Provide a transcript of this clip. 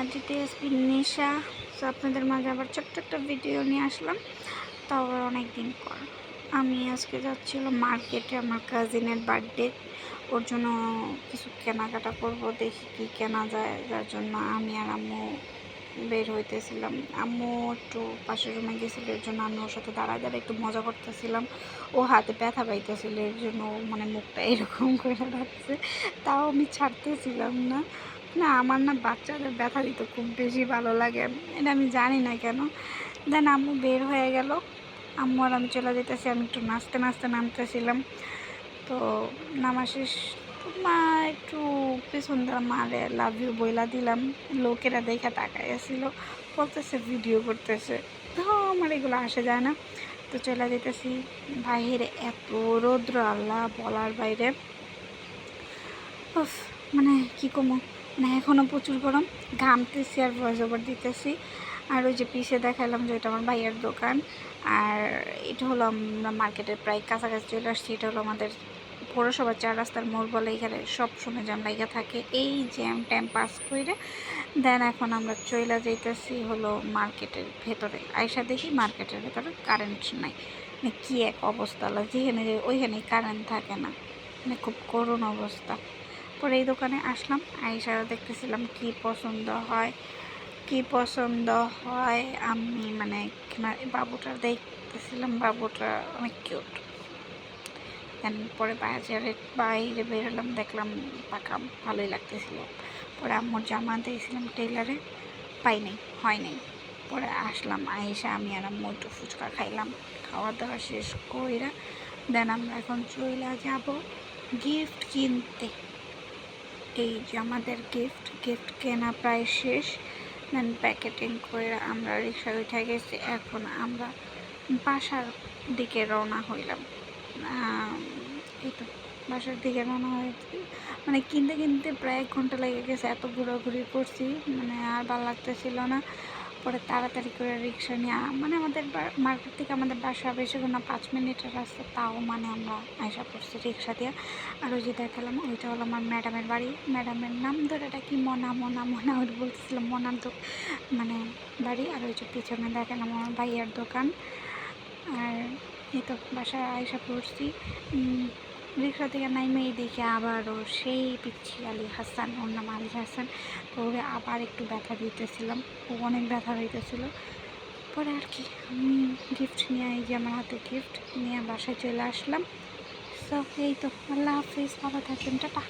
আদিতে এসপি নেশা। তো আপনাদের মাঝে আবার ছোট্ট একটা ভিডিও নিয়ে আসলাম, তাও আবার অনেক দিন পর। আমি আজকে যাচ্ছিলাম মার্কেটে, আমার কাজিনের বার্থডে, ওর জন্য কিছু কেনাকাটা করব, দেখি কি কেনা যায়। যার জন্য আমি আর আম্মু বের হইতেছিলাম। আম্মু একটু পাশের রুমে গেছিলো, এর জন্য আমি ওর সাথে দাঁড়ায় দাঁড়ায় একটু মজা করতেছিলাম। ও হাতে ব্যথা পাইতেছিল, এর জন্য মানে মুখটা এরকম করে রাখছে, তাও আমি ছাড়তেছিলাম না। না, আমার না বাচ্চাদের ব্যথা দিতে খুব বেশি ভালো লাগে, এটা আমি জানি না কেন। দেন আম্মু বের হয়ে গেল, আম্মু আর আমি চলে যেতেছি। আমি একটু নাচতে নাচতে নামতেছিলাম, তো নামা শেষ। মা একটু পেছন দিয়ে মারে লাভ ইউ বইলা দিলাম। লোকেরা দেখা তাকাইছিল, বলতেছে ভিডিও করতেছে। তো আমার এগুলো আসে যায় না, তো চলে যেতেছি। বাইরে এত রৌদ্র, আল্লাহ বলার বাইরে। মানে কী কমো, মানে এখনও প্রচুর গরম, ঘামতেছি আর ভয়েস ওভার দিতেছি। আর ওই যে পিছিয়ে দেখালাম যে এটা আমার ভাইয়ের দোকান। আর এটা হলো আমরা মার্কেটের প্রায় কাছাকাছি চলে আসছি। এটা হলো আমাদের পৌরসভা 4 রাস্তার মোড় বলে, এখানে সব সময় জ্যাম লাইগা থাকে। এই জ্যাম ট্যাম পাস করে দেন এখন আমরা চলে যাইতেছি হলো মার্কেটের ভেতরে। আইসা দেখি মার্কেটের ভেতরে কারেন্ট নাই, মানে কী এক অবস্থা, যেখানে ওইখানেই কারেন্ট থাকে না, মানে খুব করুণ অবস্থা। পরে এই দোকানে আসলাম, আইসা দেখতেছিলাম কি পছন্দ হয় কি পছন্দ হয়। আমি মানে বাবুটা দেখতেছিলাম, বাবুটা অনেক কিউট। দেন পরে বাইরে বেরোলাম, দেখলাম পাকা ভালোই লাগতেছিল। পরে আম্মুর জামা দিয়েছিলাম টেইলারে, পাই নাই, হয় নাই। পরে আসলাম, আইসা আমি আর আম্মু একটু ফুচকা খাইলাম, খাওয়া দাওয়া শেষ কইরা দেন আমরা এখন চলে যাব গিফট কিনতে। এই যে আমাদের গিফট কেনা প্রায় শেষ। দেন প্যাকেটিং করে আমরা রিক্সায় উঠে গেছি। এখন আমরা বাসার দিকে রওনা হইলাম। এই তো বাসার দিকে রওনা হয়েছি, মানে কিনতে কিনতে প্রায় 1 ঘন্টা লেগে গেছে, এত ঘোরাঘুরি করছি, মানে আর ভালো লাগতেছিল না। পরে তাড়াতাড়ি করে রিক্সা নিয়ে, মানে আমাদের মার্কেট থেকে আমাদের বাসা বেশিক্ষণ না, 5 মিনিটের রাস্তা, তাও মানে আমরা আশা করছি রিক্সা দিয়ে। আর ওই যে দেখালাম ওইটা হলো আমার ম্যাডামের বাড়ি। ম্যাডামের নাম ধরে এটা কি মনা ওইটা বলতেছিলাম, মনার তো মানে বাড়ি। আর ওই যে পিছনে দেখালাম আমার ভাইয়ার দোকান। আর এই তো বাসায় আয়সা পড়ছি। রিক্সা থেকে নাইমেই দেখি আবারও সেই পিচ্ছি আলী হাসান, ওর নাম আলী হাসান। তো ওরে আবার একটু ব্যথা দিতেছিলাম, ও অনেক ব্যথা হইতেছিল। পরে আর কি আমি গিফট নিয়ে, এই যে আমার হাতে গিফট নিয়ে বাসায় চলে আসলাম। সো এই তো, আল্লাহ হাফিজ, ভালো থাকেন, টাটা।